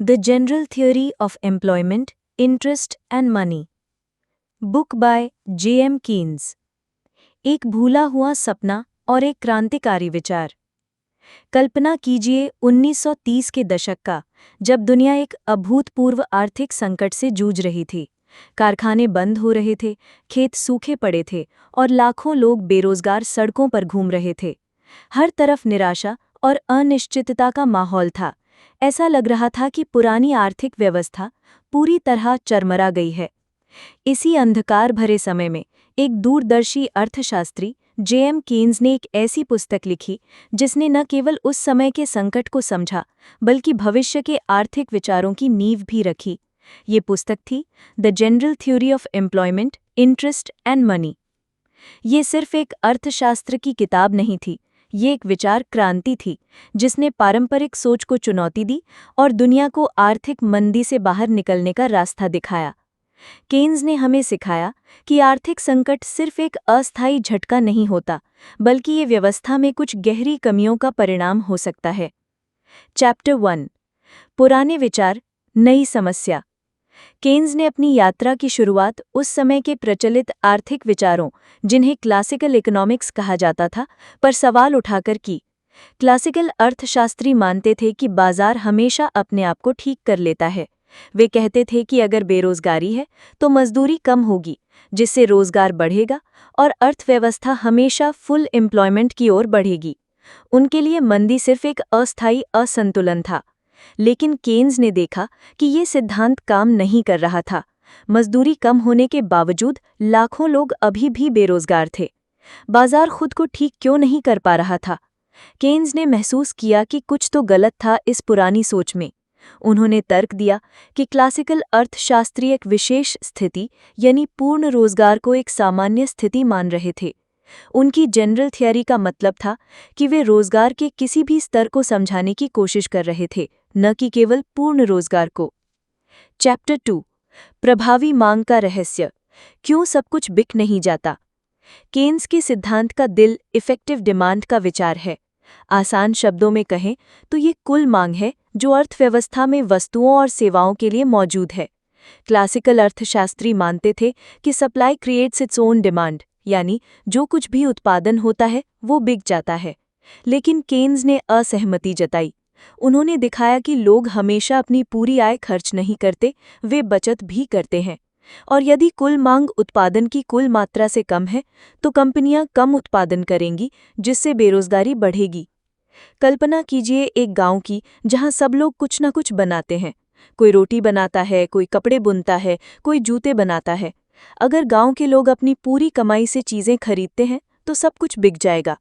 The General Theory of Employment, Interest and Money. Book by J.M. Keynes. एक भूला हुआ सपना और एक क्रांतिकारी विचार. कल्पना कीजिए 1930 के दशक का, जब दुनिया एक अभूतपूर्व आर्थिक संकट से जूझ रही थी. कारखाने बंद हो रहे थे, खेत सूखे पड़े थे और लाखों लोग बेरोजगार सड़कों पर घूम रहे थे. हर तरफ निराशा और अनिश्चितता का माहौल था. ऐसा लग रहा था कि पुरानी आर्थिक व्यवस्था पूरी तरह चरमरा गई है. इसी अंधकार भरे समय में एक दूरदर्शी अर्थशास्त्री J.M. कीन्स ने एक ऐसी पुस्तक लिखी जिसने न केवल उस समय के संकट को समझा, बल्कि भविष्य के आर्थिक विचारों की नींव भी रखी. ये पुस्तक थी the general theory of employment, interest and money. ये सिर्फ एक अर्थशास्त्र की किताब नहीं थी, ये एक विचार क्रांति थी जिसने पारंपरिक सोच को चुनौती दी और दुनिया को आर्थिक मंदी से बाहर निकलने का रास्ता दिखाया. कीन्स ने हमें सिखाया कि आर्थिक संकट सिर्फ एक अस्थायी झटका नहीं होता, बल्कि ये व्यवस्था में कुछ गहरी कमियों का परिणाम हो सकता है. चैप्टर 1. पुराने विचार, नई समस्या. कीन्स ने अपनी यात्रा की शुरुआत उस समय के प्रचलित आर्थिक विचारों, जिन्हें क्लासिकल इकोनॉमिक्स कहा जाता था, पर सवाल उठाकर की. क्लासिकल अर्थशास्त्री मानते थे कि बाजार हमेशा अपने आप को ठीक कर लेता है. वे कहते थे कि अगर बेरोजगारी है तो मजदूरी कम होगी, जिससे रोजगार बढ़ेगा और अर्थव्यवस्था हमेशा फुल एम्प्लॉयमेंट की ओर बढ़ेगी. उनके लिए मंदी सिर्फ एक अस्थायी असंतुलन था. लेकिन कीन्स ने देखा कि ये सिद्धांत काम नहीं कर रहा था. मजदूरी कम होने के बावजूद लाखों लोग अभी भी बेरोजगार थे. बाजार खुद को ठीक क्यों नहीं कर पा रहा था? कीन्स ने महसूस किया कि कुछ तो गलत था इस पुरानी सोच में. उन्होंने तर्क दिया कि क्लासिकल अर्थशास्त्री एक विशेष स्थिति यानी पूर्ण रोजगार को एक सामान्य स्थिति मान रहे थे. उनकी जनरल थियरी का मतलब था कि वे रोजगार के किसी भी स्तर को समझाने की कोशिश कर रहे थे, न कि केवल पूर्ण रोजगार को. चैप्टर 2. प्रभावी मांग का रहस्य. क्यों सब कुछ बिक नहीं जाता? कीन्स के सिद्धांत का दिल इफेक्टिव डिमांड का विचार है. आसान शब्दों में कहें तो ये कुल मांग है जो अर्थव्यवस्था में वस्तुओं और सेवाओं के लिए मौजूद है. क्लासिकल अर्थशास्त्री मानते थे कि supply creates its own demand, यानी जो कुछ भी उत्पादन होता है वो बिक जाता है. लेकिन कीन्स ने असहमति जताई. उन्होंने दिखाया कि लोग हमेशा अपनी पूरी आय खर्च नहीं करते, वे बचत भी करते हैं. और यदि कुल मांग उत्पादन की कुल मात्रा से कम है तो कंपनियां कम उत्पादन करेंगी, जिससे बेरोजगारी बढ़ेगी. कल्पना कीजिए एक गांव की जहां सब लोग कुछ न कुछ बनाते हैं. कोई रोटी बनाता है, कोई कपड़े बुनता है, कोई जूते बनाता है. अगर गांव के लोग अपनी पूरी कमाई से चीजें खरीदते हैं तो सब कुछ बिक जाएगा.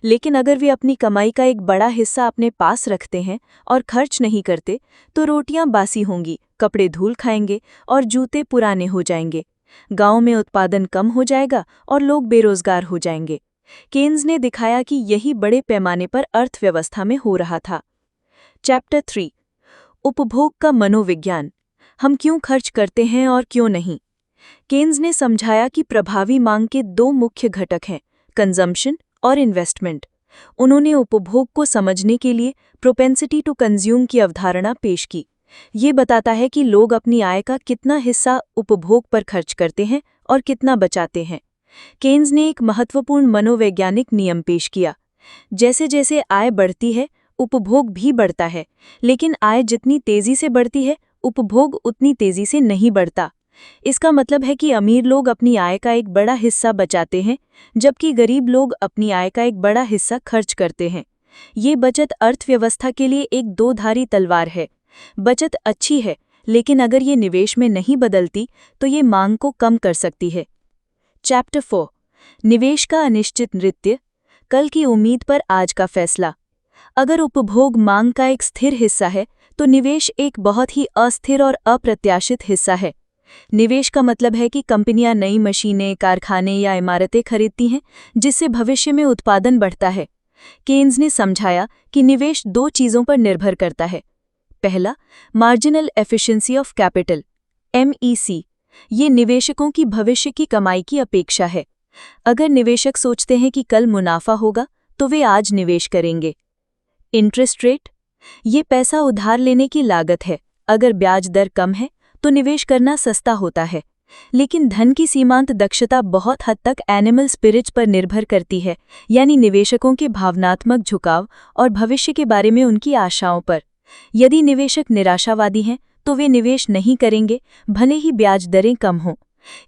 लेकिन अगर वे अपनी कमाई का एक बड़ा हिस्सा अपने पास रखते हैं और खर्च नहीं करते तो रोटियां बासी होंगी, कपड़े धूल खाएंगे और जूते पुराने हो जाएंगे. गांव में उत्पादन कम हो जाएगा और लोग बेरोजगार हो जाएंगे. कीन्स ने दिखाया कि यही बड़े पैमाने पर अर्थव्यवस्था में हो रहा था. चैप्टर 3. उपभोग का मनोविज्ञान. हम क्यों खर्च करते हैं और क्यों नहीं? कीन्स ने समझाया कि प्रभावी मांग के दो मुख्य घटक हैं, कंजम्पशन और इन्वेस्टमेंट. उन्होंने उपभोग को समझने के लिए प्रोपेंसिटी टू कंज्यूम की अवधारणा पेश की. ये बताता है कि लोग अपनी आय का कितना हिस्सा उपभोग पर खर्च करते हैं और कितना बचाते हैं. कीन्स ने एक महत्वपूर्ण मनोवैज्ञानिक नियम पेश किया. जैसे जैसे आय बढ़ती है, उपभोग भी बढ़ता है, लेकिन आय जितनी तेजी से बढ़ती है, उपभोग उतनी तेजी से नहीं बढ़ता. इसका मतलब है कि अमीर लोग अपनी आय का एक बड़ा हिस्सा बचाते हैं, जबकि गरीब लोग अपनी आय का एक बड़ा हिस्सा खर्च करते हैं. ये बचत अर्थव्यवस्था के लिए एक दो-धारी तलवार है. बचत अच्छी है, लेकिन अगर ये निवेश में नहीं बदलती तो ये मांग को कम कर सकती है. चैप्टर 4. निवेश का अनिश्चित नृत्य. कल की उम्मीद पर आज का फैसला. अगर उपभोग मांग का एक स्थिर हिस्सा है तो निवेश एक बहुत ही अस्थिर और अप्रत्याशित हिस्सा है. निवेश का मतलब है कि कंपनियां नई मशीनें, कारखाने या इमारतें खरीदती हैं, जिससे भविष्य में उत्पादन बढ़ता है. कीन्स ने समझाया कि निवेश दो चीज़ों पर निर्भर करता है. पहला, marginal efficiency of capital, MEC. ये निवेशकों की भविष्य की कमाई की अपेक्षा है. अगर निवेशक सोचते हैं कि कल मुनाफा होगा तो वे आज निवेश करेंगे. Interest rate. ये पैसा उधार लेने की लागत है. अगर ब्याज दर कम है तो निवेश करना सस्ता होता है, लेकिन धन की सीमांत दक्षता बहुत हद तक एनिमल स्पिरिट पर निर्भर करती है, यानी निवेशकों के भावनात्मक झुकाव और भविष्य के बारे में उनकी आशाओं पर। यदि निवेशक निराशावादी हैं तो वे निवेश नहीं करेंगे, भले ही ब्याज दरें कम हों।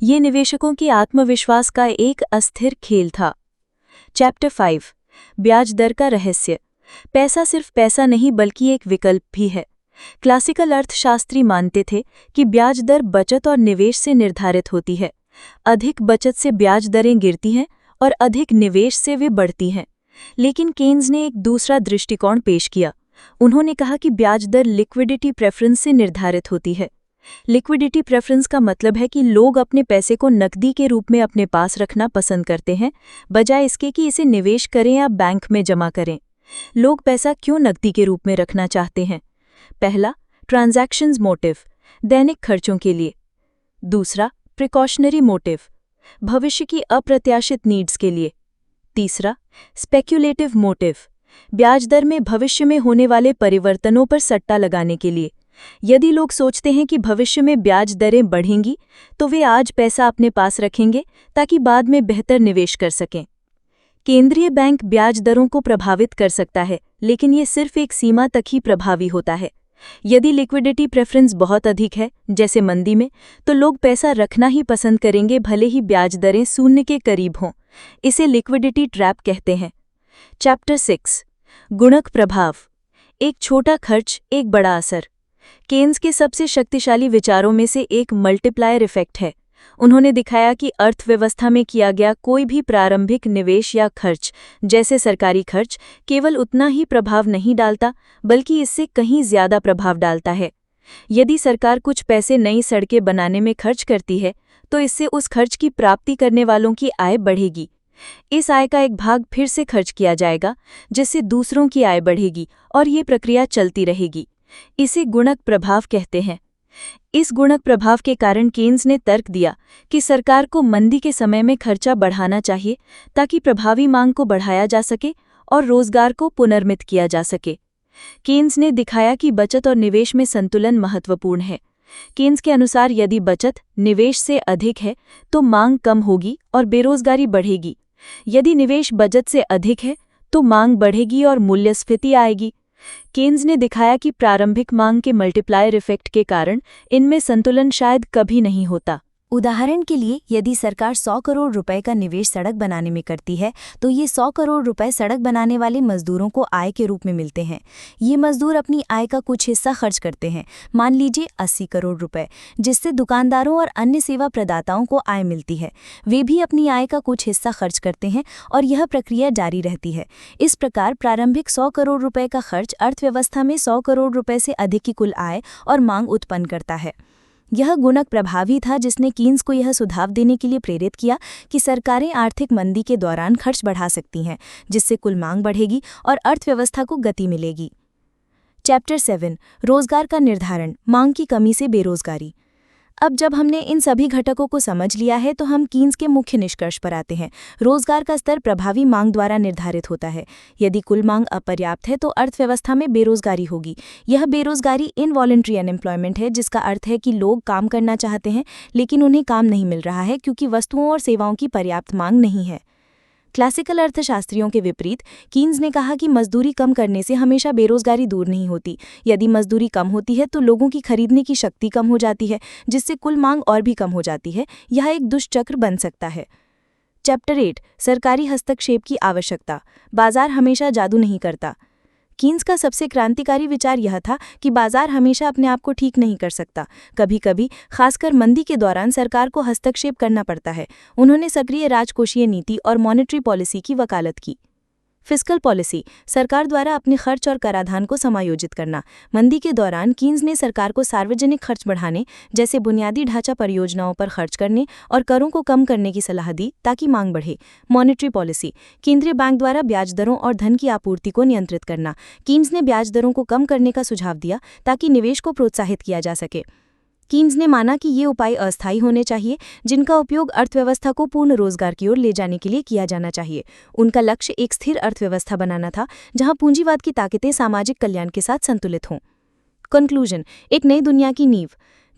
ये निवेशकों के आत्मविश्वास का एक अस्थिर खेल था। चैप्टर 5 ब्याज दर का रहस्य। पैसा सिर्फ पैसा नहीं बल्कि एक विकल्प भी है। क्लासिकल अर्थशास्त्री मानते थे कि ब्याज दर बचत और निवेश से निर्धारित होती है। अधिक बचत से ब्याज दरें गिरती हैं और अधिक निवेश से वे बढ़ती हैं। लेकिन केन्स ने एक दूसरा दृष्टिकोण पेश किया। उन्होंने कहा कि ब्याज दर लिक्विडिटी प्रेफरेंस से निर्धारित होती है। लिक्विडिटी प्रेफरेंस का मतलब है कि लोग अपने पैसे को नकदी के रूप में अपने पास रखना पसंद करते हैं, बजाय इसके कि इसे निवेश करें या बैंक में जमा करें। लोग पैसा क्यों नकदी के रूप में रखना चाहते हैं? पहला, ट्रांजैक्शंस मोटिव, दैनिक खर्चों के लिए। दूसरा, प्रिकॉशनरी मोटिव, भविष्य की अप्रत्याशित नीड्स के लिए। तीसरा, स्पेक्युलेटिव मोटिव, ब्याज दर में भविष्य में होने वाले परिवर्तनों पर सट्टा लगाने के लिए। यदि लोग सोचते हैं कि भविष्य में ब्याज दरें बढ़ेंगी, तो वे आज पैसा अपने पास रखेंगे ताकि बाद में बेहतर निवेश कर सकें। केंद्रीय बैंक ब्याज दरों को प्रभावित कर सकता है, लेकिन ये सिर्फ एक सीमा तक ही प्रभावी होता है। यदि लिक्विडिटी प्रेफरेंस बहुत अधिक है, जैसे मंदी में, तो लोग पैसा रखना ही पसंद करेंगे, भले ही ब्याज दरें शून्य के करीब हों। इसे लिक्विडिटी ट्रैप कहते हैं। चैप्टर 6 गुणक प्रभाव, एक छोटा खर्च, एक बड़ा असर। केन्स के सबसे शक्तिशाली विचारों में से एक मल्टीप्लायर इफेक्ट है। उन्होंने दिखाया कि अर्थव्यवस्था में किया गया कोई भी प्रारंभिक निवेश या खर्च, जैसे सरकारी खर्च, केवल उतना ही प्रभाव नहीं डालता, बल्कि इससे कहीं ज्यादा प्रभाव डालता है। यदि सरकार कुछ पैसे नई सड़कें बनाने में खर्च करती है, तो इससे उस खर्च की प्राप्ति करने वालों की आय बढ़ेगी। इस आय का एक भाग फिर से खर्च किया जाएगा, जिससे दूसरों की आय बढ़ेगी, और ये प्रक्रिया चलती रहेगी। इसे गुणक प्रभाव कहते हैं। इस गुणक प्रभाव के कारण केन्स ने तर्क दिया कि सरकार को मंदी के समय में खर्चा बढ़ाना चाहिए, ताकि प्रभावी मांग को बढ़ाया जा सके और रोजगार को पुनर्मित किया जा सके। केन्स ने दिखाया कि बचत और निवेश में संतुलन महत्वपूर्ण है। केन्स के अनुसार यदि बचत निवेश से अधिक है तो मांग कम होगी और बेरोजगारी बढ़ेगी। यदि निवेश बचत से अधिक है तो मांग बढ़ेगी और मूल्यस्फीति आएगी। केन्स ने दिखाया कि प्रारंभिक मांग के मल्टीप्लायर इफेक्ट के कारण इनमें संतुलन शायद कभी नहीं होता। उदाहरण के लिए, यदि सरकार 100 करोड़ रुपए का निवेश सड़क बनाने में करती है, तो ये 100 करोड़ रुपए सड़क बनाने वाले मजदूरों को आय के रूप में मिलते हैं। ये मजदूर अपनी आय का कुछ हिस्सा खर्च करते हैं, मान लीजिए 80 करोड़ रुपए, जिससे दुकानदारों और अन्य सेवा प्रदाताओं को आय मिलती है। वे भी अपनी आय का कुछ हिस्सा खर्च करते हैं और यह प्रक्रिया जारी रहती है। इस प्रकार प्रारंभिक 100 करोड़ रुपए का खर्च अर्थव्यवस्था में 100 करोड़ रुपए से अधिक की कुल आय और मांग उत्पन्न करता है। यह गुणक प्रभावी था, जिसने कीन्स को यह सुझाव देने के लिए प्रेरित किया कि सरकारें आर्थिक मंदी के दौरान खर्च बढ़ा सकती हैं, जिससे कुल मांग बढ़ेगी और अर्थव्यवस्था को गति मिलेगी। चैप्टर 7 रोजगार का निर्धारण, मांग की कमी से बेरोजगारी। अब जब हमने इन सभी घटकों को समझ लिया है, तो हम कीन्स के मुख्य निष्कर्ष पर आते हैं। रोजगार का स्तर प्रभावी मांग द्वारा निर्धारित होता है। यदि कुल मांग अपर्याप्त है तो अर्थव्यवस्था में बेरोजगारी होगी। यह बेरोजगारी इनवॉलंटरी अनएम्प्लॉयमेंट है, जिसका अर्थ है कि लोग काम करना चाहते हैं लेकिन उन्हें काम नहीं मिल रहा है क्योंकि वस्तुओं और सेवाओं की पर्याप्त मांग नहीं है। क्लासिकल अर्थशास्त्रियों के विपरीत, कीन्स ने कहा कि मजदूरी कम करने से हमेशा बेरोजगारी दूर नहीं होती। यदि मजदूरी कम होती है तो लोगों की खरीदने की शक्ति कम हो जाती है, जिससे कुल मांग और भी कम हो जाती है। यह एक दुष्चक्र बन सकता है। चैप्टर 8 सरकारी हस्तक्षेप की आवश्यकता, बाजार हमेशा जादू नहीं करता। कीन्स का सबसे क्रांतिकारी विचार यह था कि बाजार हमेशा अपने आप को ठीक नहीं कर सकता। कभी कभी, खासकर मंदी के दौरान, सरकार को हस्तक्षेप करना पड़ता है। उन्होंने सक्रिय राजकोषीय नीति और मॉनेटरी पॉलिसी की वकालत की। फिस्कल पॉलिसी, सरकार द्वारा अपने खर्च और कराधान को समायोजित करना। मंदी के दौरान कीन्स ने सरकार को सार्वजनिक खर्च बढ़ाने, जैसे बुनियादी ढांचा परियोजनाओं पर खर्च करने और करों को कम करने की सलाह दी ताकि मांग बढ़े। मॉनेटरी पॉलिसी, केंद्रीय बैंक द्वारा ब्याज दरों और धन की आपूर्ति को नियंत्रित करना। कीन्स ने ब्याज दरों को कम करने का सुझाव दिया ताकि निवेश को प्रोत्साहित किया जा सके। कीन्स ने माना कि ये उपाय अस्थायी होने चाहिए, जिनका उपयोग अर्थव्यवस्था को पूर्ण रोजगार की ओर ले जाने के लिए किया जाना चाहिए। उनका लक्ष्य एक स्थिर अर्थव्यवस्था बनाना था, जहां पूंजीवाद की ताकतें सामाजिक कल्याण के साथ संतुलित हों। कंक्लूजन, एक नई दुनिया की नींव।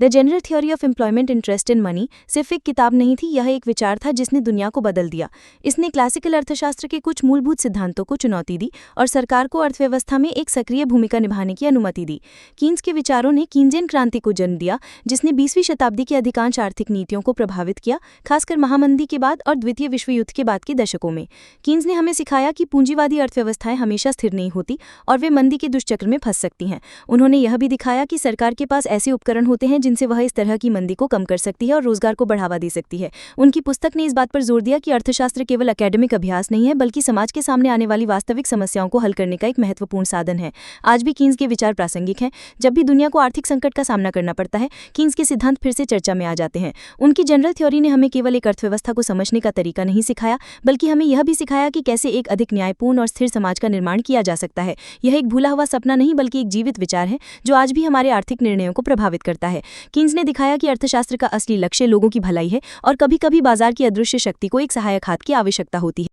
The general theory of employment interest in money सिर्फ एक किताब नहीं थी, यह एक विचार था जिसने दुनिया को बदल दिया। इसने क्लासिकल अर्थशास्त्र के कुछ मूलभूत सिद्धांतों को चुनौती दी और सरकार को अर्थव्यवस्था में एक सक्रिय भूमिका निभाने की अनुमति दी। कीन्स के विचारों ने कीन्जियन क्रांति को जन्म दिया, जिसने 20वीं शताब्दी की अधिकांश आर्थिक नीतियों को प्रभावित किया, खासकर महामंदी के बाद और द्वितीय विश्व युद्ध के बाद के दशकों में। कीन्स ने हमें सिखाया कि पूंजीवादी अर्थव्यवस्थाएं हमेशा स्थिर नहीं होती और वे मंदी के दुष्चक्र में फंस सकती हैं। उन्होंने यह भी दिखाया कि सरकार के पास ऐसे उपकरण होते हैं जिनसे वह इस तरह की मंदी को कम कर सकती है और रोजगार को बढ़ावा दे सकती है। उनकी पुस्तक ने इस बात पर जोर दिया कि अर्थशास्त्र केवल एकेडमिक अभ्यास नहीं है, बल्कि समाज के सामने आने वाली वास्तविक समस्याओं को हल करने का एक महत्वपूर्ण साधन है। आज भी कीन्स के विचार प्रासंगिक हैं। जब भी दुनिया को आर्थिक संकट का सामना करना पड़ता है, कीन्स के सिद्धांत फिर से चर्चा में आ जाते हैं। उनकी जनरल थ्योरी ने हमें केवल एक अर्थव्यवस्था को समझने का तरीका नहीं सिखाया, बल्कि हमें यह भी सिखाया कि कैसे एक अधिक न्यायपूर्ण और स्थिर समाज का निर्माण किया जा सकता है। यह एक भूला हुआ सपना नहीं, बल्कि एक जीवित विचार है जो आज भी हमारे आर्थिक निर्णयों को प्रभावित करता है। कीन्स ने दिखाया कि अर्थशास्त्र का असली लक्ष्य लोगों की भलाई है और कभी-कभी बाजार की अदृश्य शक्ति को एक सहायक हाथ की आवश्यकता होती है।